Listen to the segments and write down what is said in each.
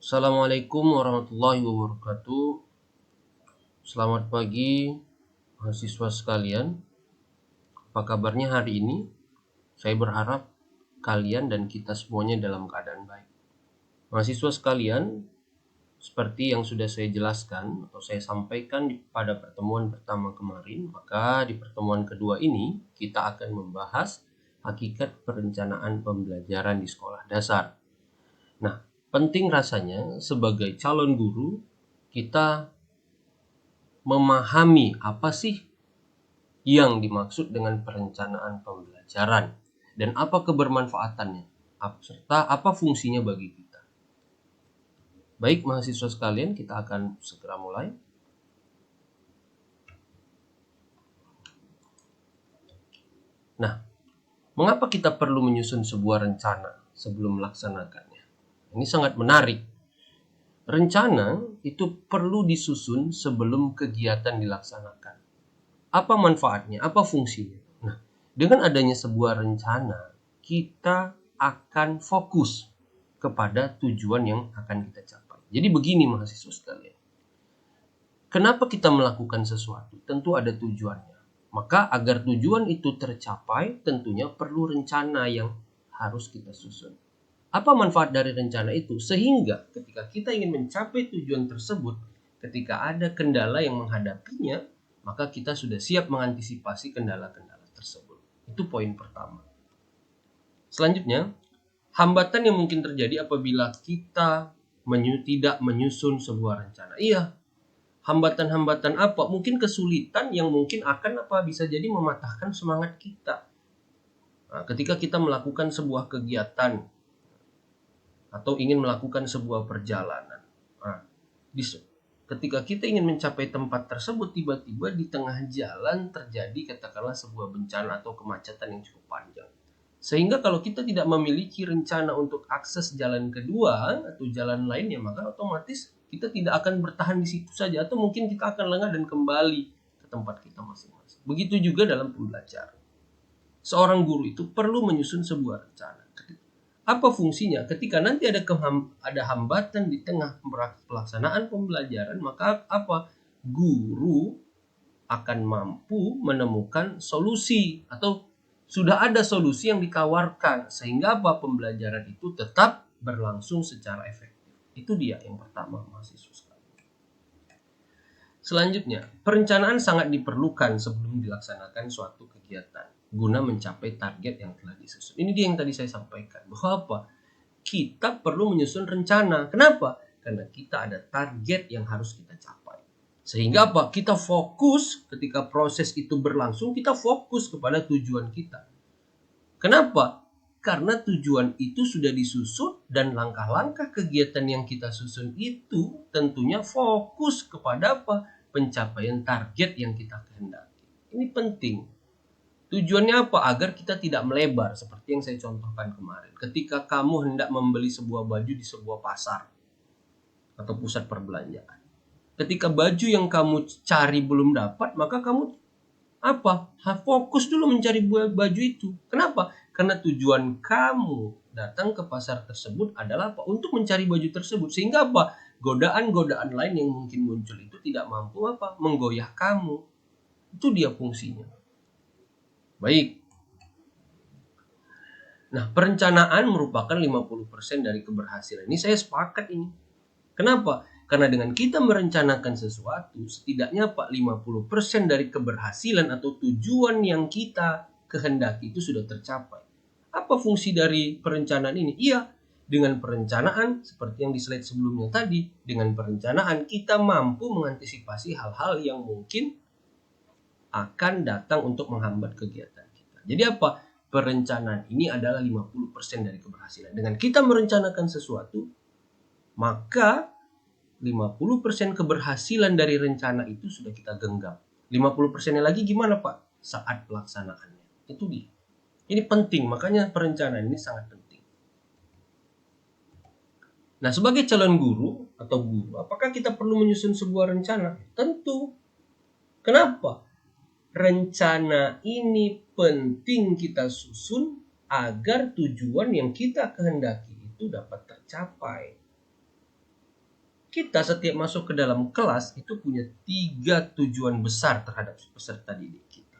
Assalamualaikum warahmatullahi wabarakatuh. Selamat pagi mahasiswa sekalian. Apa kabarnya hari ini? Saya berharap kalian dan kita semuanya dalam keadaan baik. Mahasiswa sekalian, seperti yang sudah saya jelaskan atau saya sampaikan pada pertemuan pertama kemarin, maka di pertemuan kedua ini kita akan membahas hakikat perencanaan pembelajaran di sekolah dasar. Nah, penting rasanya sebagai calon guru kita memahami apa sih yang dimaksud dengan perencanaan pembelajaran dan apa kebermanfaatannya serta apa fungsinya bagi kita. Baik mahasiswa sekalian, kita akan segera mulai. Nah, mengapa kita perlu menyusun sebuah rencana sebelum melaksanakannya? Ini sangat menarik. Rencana itu perlu disusun sebelum kegiatan dilaksanakan. Apa manfaatnya? Apa fungsinya? Nah, dengan adanya sebuah rencana, kita akan fokus kepada tujuan yang akan kita capai. Jadi begini mahasiswa sekalian. Kenapa kita melakukan sesuatu? Tentu ada tujuannya. Maka agar tujuan itu tercapai, tentunya perlu rencana yang harus kita susun. Apa manfaat dari rencana itu? Sehingga ketika kita ingin mencapai tujuan tersebut, ketika ada kendala yang menghadapinya, maka kita sudah siap mengantisipasi kendala-kendala tersebut. Itu poin pertama. Selanjutnya, hambatan yang mungkin terjadi apabila kita tidak menyusun sebuah rencana. Iya, hambatan-hambatan apa? Mungkin kesulitan yang mungkin akan bisa jadi mematahkan semangat kita. Nah, ketika kita melakukan sebuah kegiatan atau ingin melakukan sebuah perjalanan. Nah, ketika kita ingin mencapai tempat tersebut, tiba-tiba di tengah jalan terjadi katakanlah sebuah bencana atau kemacetan yang cukup panjang. Sehingga kalau kita tidak memiliki rencana untuk akses jalan kedua atau jalan lainnya, maka otomatis kita tidak akan bertahan di situ saja, atau mungkin kita akan lengah dan kembali ke tempat kita masing-masing. Begitu juga dalam pembelajaran. Seorang guru itu perlu menyusun sebuah rencana. Apa fungsinya? Ketika nanti ada hambatan di tengah pelaksanaan pembelajaran, maka apa? Guru akan mampu menemukan solusi atau sudah ada solusi yang ditawarkan sehingga apa? Pembelajaran itu tetap berlangsung secara efektif. Itu dia yang pertama mahasiswa sekalian. Selanjutnya, perencanaan sangat diperlukan sebelum dilaksanakan suatu kegiatan guna mencapai target yang telah disusun. Ini dia yang tadi saya sampaikan, bahwa apa? Kita perlu menyusun rencana. Kenapa? Karena kita ada target yang harus kita capai. Sehingga apa? Kita fokus ketika proses itu berlangsung, kita fokus kepada tujuan kita. Kenapa? Karena tujuan itu sudah disusun dan langkah-langkah kegiatan yang kita susun itu tentunya fokus kepada apa? Pencapaian target yang kita kehendaki. Ini penting. Tujuannya apa? Agar kita tidak melebar seperti yang saya contohkan kemarin. Ketika kamu hendak membeli sebuah baju di sebuah pasar atau pusat perbelanjaan. Ketika baju yang kamu cari belum dapat, maka kamu apa? Fokus dulu mencari baju itu. Kenapa? Karena tujuan kamu datang ke pasar tersebut adalah apa? Untuk mencari baju tersebut. Sehingga apa? Godaan-godaan lain yang mungkin muncul itu tidak mampu apa? Menggoyah kamu. Itu dia fungsinya. Baik. Nah, perencanaan merupakan 50% dari keberhasilan. Ini saya sepakat ini. Kenapa? Karena dengan kita merencanakan sesuatu, setidaknya Pak 50% dari keberhasilan atau tujuan yang kita kehendaki itu sudah tercapai. Apa fungsi dari perencanaan ini? Iya, dengan perencanaan seperti yang di slide sebelumnya tadi, dengan perencanaan kita mampu mengantisipasi hal-hal yang mungkin akan datang untuk menghambat kegiatan kita. Jadi apa? Perencanaan ini adalah 50% dari keberhasilan. Dengan kita merencanakan sesuatu, maka 50% keberhasilan dari rencana itu sudah kita genggam. 50%-nya lagi gimana Pak? Saat pelaksanaannya. Itu dia. Ini penting, makanya perencanaan ini sangat penting. Nah, sebagai calon guru atau guru, apakah kita perlu menyusun sebuah rencana? Tentu. Kenapa? Rencana ini penting kita susun agar tujuan yang kita kehendaki itu dapat tercapai. Kita setiap masuk ke dalam kelas itu punya 3 tujuan besar terhadap peserta didik kita.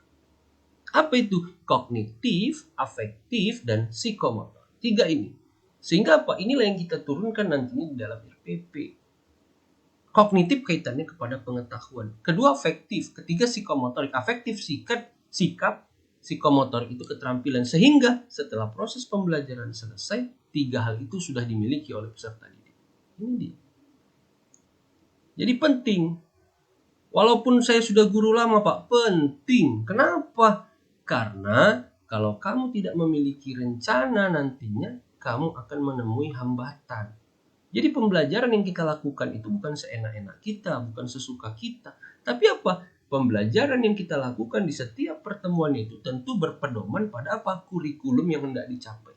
Apa itu? Kognitif, afektif, dan psikomotor. 3 ini. Sehingga apa? Inilah yang kita turunkan nantinya di dalam RPP. Kognitif kaitannya kepada pengetahuan. Kedua afektif. Ketiga psikomotorik. Afektif sikap, psikomotorik itu keterampilan. Sehingga setelah proses pembelajaran selesai, 3 hal itu sudah dimiliki oleh peserta didik. Ini dia. Jadi penting. Walaupun saya sudah guru lama, Pak, penting. Kenapa? Karena kalau kamu tidak memiliki rencana nantinya, kamu akan menemui hambatan. Jadi pembelajaran yang kita lakukan itu bukan seenak-enak kita, bukan sesuka kita. Tapi apa? Pembelajaran yang kita lakukan di setiap pertemuan itu tentu berpedoman pada apa? Kurikulum yang hendak dicapai.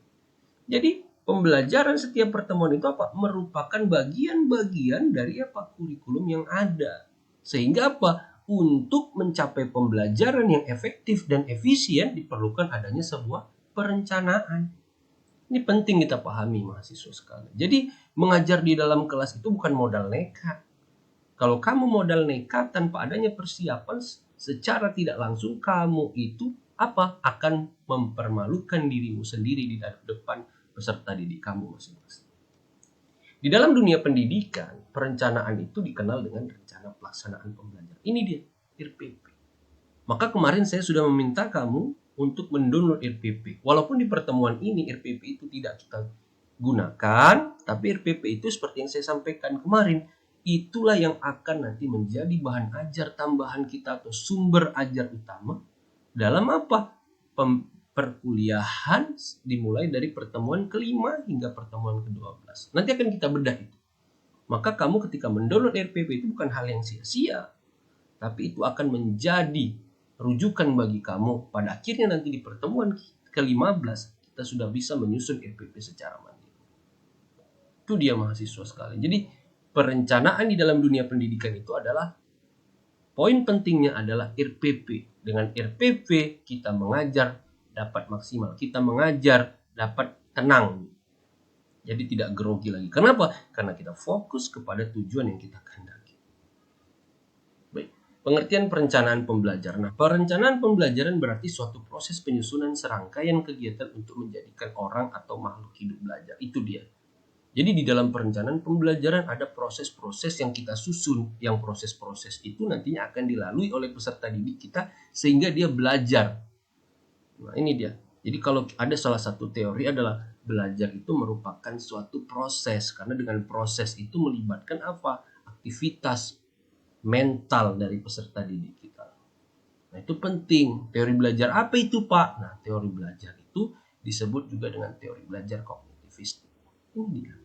Jadi pembelajaran setiap pertemuan itu apa? Merupakan bagian-bagian dari apa? Kurikulum yang ada. Sehingga apa? Untuk mencapai pembelajaran yang efektif dan efisien diperlukan adanya sebuah perencanaan. Ini penting kita pahami mahasiswa sekalian. Jadi mengajar di dalam kelas itu bukan modal nekat. Kalau kamu modal nekat tanpa adanya persiapan, secara tidak langsung kamu itu apa? Akan mempermalukan dirimu sendiri di depan peserta didik kamu masing-masing. Di dalam dunia pendidikan, perencanaan itu dikenal dengan rencana pelaksanaan pembelajaran. Ini dia, RPP. Maka kemarin saya sudah meminta kamu untuk mendownload RPP. Walaupun di pertemuan ini RPP itu tidak kita gunakan, tapi RPP itu seperti yang saya sampaikan kemarin, itulah yang akan nanti menjadi bahan ajar tambahan kita atau sumber ajar utama dalam apa? Perkuliahan dimulai dari pertemuan ke-5 hingga pertemuan ke-12. Nanti akan kita bedah itu. Maka kamu ketika mendownload RPP itu bukan hal yang sia-sia, tapi itu akan menjadi rujukan bagi kamu. Pada akhirnya nanti di pertemuan ke-15 kita sudah bisa menyusun RPP secara mandiri. Itu dia mahasiswa sekalian. Jadi perencanaan di dalam dunia pendidikan itu adalah poin pentingnya adalah RPP. Dengan RPP kita mengajar dapat maksimal. Kita mengajar dapat tenang. Jadi tidak grogi lagi. Kenapa? Karena kita fokus kepada tujuan yang kita kehendaki. Baik. Pengertian perencanaan pembelajaran. Nah, perencanaan pembelajaran berarti suatu proses penyusunan serangkaian kegiatan untuk menjadikan orang atau makhluk hidup belajar. Itu dia. Jadi di dalam perencanaan pembelajaran ada proses-proses yang kita susun. Yang proses-proses itu nantinya akan dilalui oleh peserta didik kita sehingga dia belajar. Nah, ini dia. Jadi kalau ada salah satu teori adalah belajar itu merupakan suatu proses. Karena dengan proses itu melibatkan apa? Aktivitas mental dari peserta didik kita. Nah, itu penting. Teori belajar apa itu, Pak? Nah, teori belajar itu disebut juga dengan teori belajar kognitivistik. Ini dia.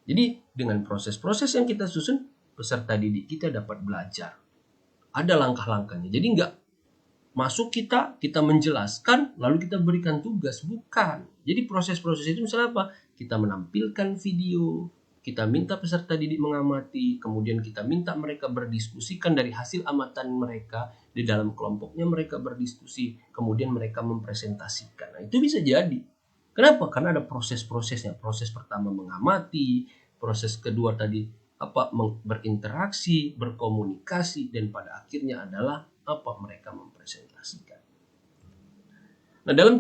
Jadi dengan proses-proses yang kita susun, peserta didik kita dapat belajar. Ada langkah-langkahnya. Jadi enggak masuk kita menjelaskan, lalu kita berikan tugas. Bukan. Jadi proses-proses itu misalnya apa? Kita menampilkan video, kita minta peserta didik mengamati, kemudian kita minta mereka berdiskusikan dari hasil amatan mereka, di dalam kelompoknya mereka berdiskusi, kemudian mereka mempresentasikan. Nah, itu bisa jadi. Kenapa? Karena ada proses-prosesnya. Proses pertama mengamati, proses kedua tadi berinteraksi, berkomunikasi, dan pada akhirnya adalah mereka mempresentasikan. Nah, dalam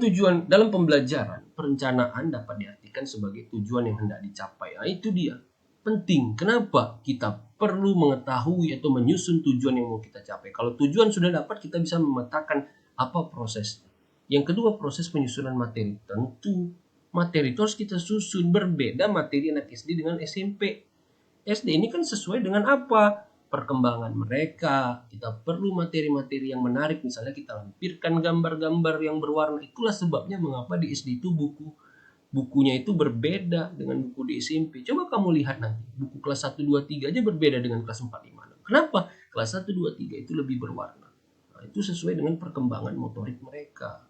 pembelajaran, perencanaan dapat diartikan sebagai tujuan yang hendak dicapai. Nah, itu dia. Penting. Kenapa? Kita perlu mengetahui atau menyusun tujuan yang mau kita capai. Kalau tujuan sudah dapat, kita bisa memetakan apa prosesnya. Yang kedua, proses penyusunan materi. Tentu materi itu harus kita susun. Berbeda materi anak SD dengan SMP. SD ini kan sesuai dengan apa? Perkembangan mereka. Kita perlu materi-materi yang menarik. Misalnya kita lampirkan gambar-gambar yang berwarna. Itulah sebabnya mengapa di SD itu bukunya itu berbeda dengan buku di SMP. Coba kamu lihat nanti. Buku kelas 1, 2, 3 aja berbeda dengan kelas 4, 5, 6. Kenapa? Kelas 1, 2, 3 itu lebih berwarna. Nah, itu sesuai dengan perkembangan motorik mereka.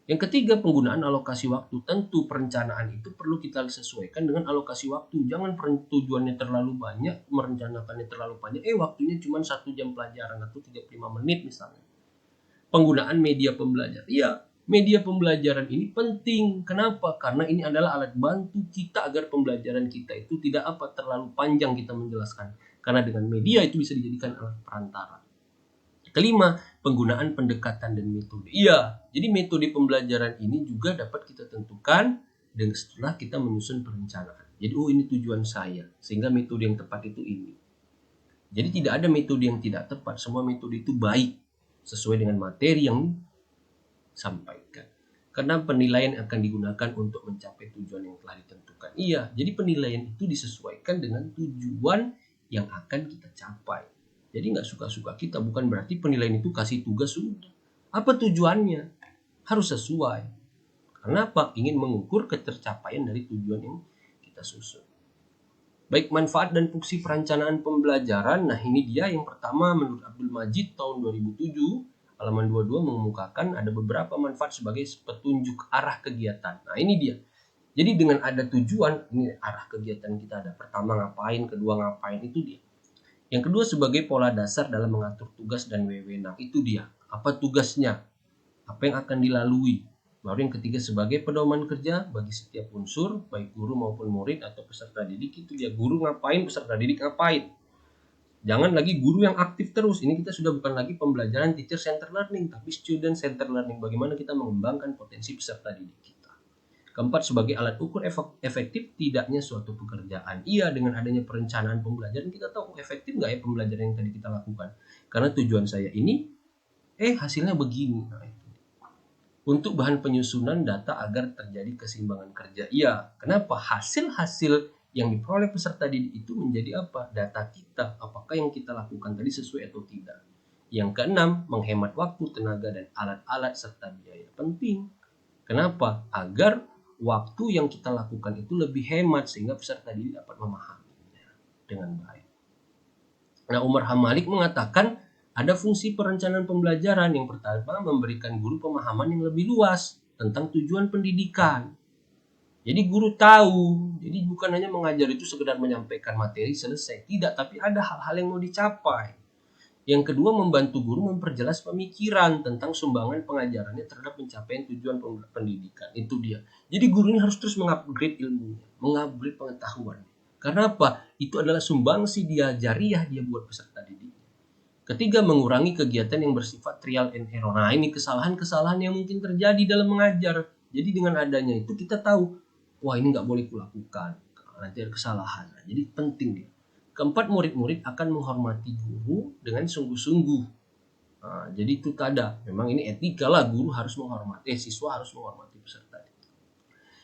Yang ketiga, penggunaan alokasi waktu. Tentu perencanaan itu perlu kita sesuaikan dengan alokasi waktu. Jangan tujuannya terlalu banyak, merencanakannya terlalu banyak. Waktunya cuma 1 jam pelajaran atau 35 menit misalnya. Penggunaan media pembelajaran. Iya, Media pembelajaran ini penting. Kenapa? Karena ini adalah alat bantu kita agar pembelajaran kita itu tidak terlalu panjang kita menjelaskan. Karena dengan media itu bisa dijadikan alat perantara. Kelima, penggunaan pendekatan dan metode. Iya, jadi metode pembelajaran ini juga dapat kita tentukan dengan setelah kita menyusun perencanaan. Jadi, ini tujuan saya, sehingga metode yang tepat itu ini. Jadi tidak ada metode yang tidak tepat, semua metode itu baik sesuai dengan materi yang sampaikan. Karena penilaian akan digunakan untuk mencapai tujuan yang telah ditentukan. Iya, jadi penilaian itu disesuaikan dengan tujuan yang akan kita capai. Jadi nggak suka-suka kita, bukan berarti penilaian itu kasih tugas sudah. Apa tujuannya? Harus sesuai. Karena apa? Ingin mengukur ketercapaian dari tujuan yang kita susun. Baik manfaat dan fungsi perencanaan pembelajaran. Nah ini dia yang pertama menurut Abdul Majid tahun 2007. Halaman 22 mengemukakan ada beberapa manfaat sebagai petunjuk arah kegiatan. Nah ini dia. Jadi dengan ada tujuan, ini arah kegiatan kita ada. Pertama ngapain, kedua ngapain, itu dia. Yang kedua sebagai pola dasar dalam mengatur tugas dan wewenang. Itu dia. Apa tugasnya? Apa yang akan dilalui? Baru yang ketiga sebagai pedoman kerja bagi setiap unsur, baik guru maupun murid atau peserta didik. Itu dia. Guru ngapain, peserta didik ngapain. Jangan lagi guru yang aktif terus. Ini kita sudah bukan lagi pembelajaran teacher center learning, tapi student center learning. Bagaimana kita mengembangkan potensi peserta didik kita. Keempat, sebagai alat ukur efektif tidaknya suatu pekerjaan. Iya, dengan adanya perencanaan pembelajaran kita tahu efektif nggak ya pembelajaran yang tadi kita lakukan. Karena tujuan saya ini, hasilnya begini. Nah, itu. Untuk bahan penyusunan data agar terjadi keseimbangan kerja. Iya, kenapa? Hasil-hasil yang diperoleh peserta didik itu menjadi apa? Data kita, apakah yang kita lakukan tadi sesuai atau tidak. Yang keenam, menghemat waktu, tenaga, dan alat-alat serta biaya. Penting. Kenapa? Agar waktu yang kita lakukan itu lebih hemat sehingga peserta didik dapat memahaminya dengan baik. Nah, Umar Hamalik mengatakan ada fungsi perencanaan pembelajaran. Yang pertama, memberikan guru pemahaman yang lebih luas tentang tujuan pendidikan. Jadi guru tahu, jadi bukan hanya mengajar itu sekedar menyampaikan materi selesai. Tidak, tapi ada hal-hal yang mau dicapai. Yang kedua, membantu guru memperjelas pemikiran tentang sumbangan pengajarannya terhadap pencapaian tujuan pendidikan. Itu dia. Jadi guru ini harus terus mengupgrade ilmunya, mengupgrade pengetahuannya. Karena apa? Itu adalah sumbangsi dia, jariah dia buat peserta didik. Ketiga, mengurangi kegiatan yang bersifat trial and error. Nah, ini kesalahan-kesalahan yang mungkin terjadi dalam mengajar. Jadi dengan adanya itu kita tahu, wah ini nggak boleh kulakukan, nanti ada kesalahan. Nah, jadi penting dia. Keempat, murid-murid akan menghormati guru dengan sungguh-sungguh. Nah, jadi itu tada. Memang ini etika lah, guru harus menghormati, siswa harus menghormati peserta.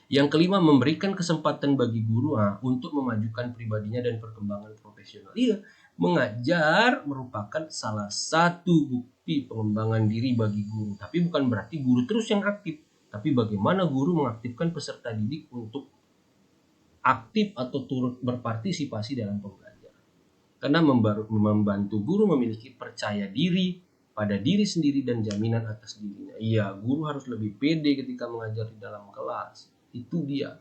Yang kelima, memberikan kesempatan bagi guru untuk memajukan pribadinya dan perkembangan profesional. Iya, mengajar merupakan salah satu bukti pengembangan diri bagi guru. Tapi bukan berarti guru terus yang aktif. Tapi bagaimana guru mengaktifkan peserta didik untuk aktif atau turut berpartisipasi dalam pembelajaran. Karena membantu guru memiliki percaya diri pada diri sendiri dan jaminan atas dirinya. Iya, guru harus lebih pede ketika mengajar di dalam kelas. Itu dia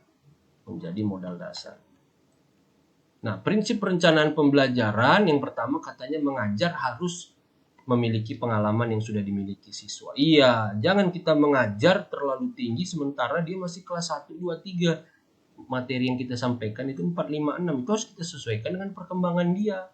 menjadi modal dasar. Nah, prinsip perencanaan pembelajaran yang pertama katanya mengajar harus memiliki pengalaman yang sudah dimiliki siswa. Iya, jangan kita mengajar terlalu tinggi sementara dia masih kelas 1, 2, 3. Materi yang kita sampaikan itu 4, 5, 6. Itu harus kita sesuaikan dengan perkembangan dia.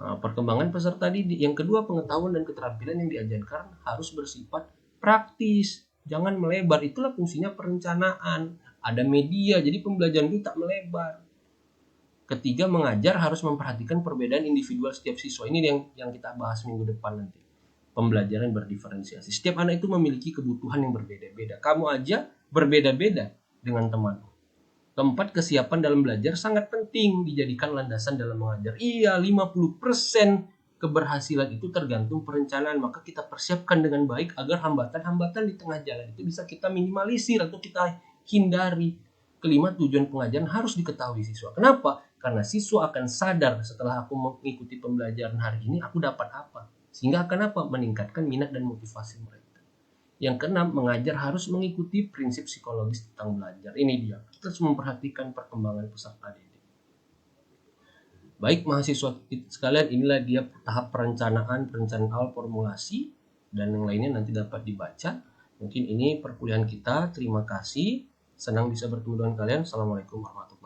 Nah, perkembangan peserta didik. Yang kedua, pengetahuan dan keterampilan yang diajarkan harus bersifat praktis. Jangan melebar, itulah fungsinya perencanaan. Ada media, jadi pembelajaran itu tak melebar. Ketiga, mengajar harus memperhatikan perbedaan individual setiap siswa. Ini yang kita bahas minggu depan nanti. Pembelajaran berdiferensiasi. Setiap anak itu memiliki kebutuhan yang berbeda-beda. Kamu aja berbeda-beda dengan temanmu. Keempat, kesiapan dalam belajar sangat penting dijadikan landasan dalam mengajar. Iya, 50% keberhasilan itu tergantung perencanaan. Maka kita persiapkan dengan baik agar hambatan-hambatan di tengah jalan itu bisa kita minimalisir atau kita hindari. Kelima, tujuan pengajaran harus diketahui siswa. Kenapa? Karena siswa akan sadar setelah aku mengikuti pembelajaran hari ini, aku dapat apa. Sehingga akan apa? Meningkatkan minat dan motivasi mereka. Yang keenam, mengajar harus mengikuti prinsip psikologis tentang belajar. Ini dia. Kita harus memperhatikan perkembangan peserta didik. Baik mahasiswa sekalian, inilah dia tahap perencanaan awal, formulasi, dan yang lainnya nanti dapat dibaca. Mungkin ini perkuliahan kita. Terima kasih. Senang bisa bertemu dengan kalian. Assalamualaikum warahmatullahi wabarakatuh.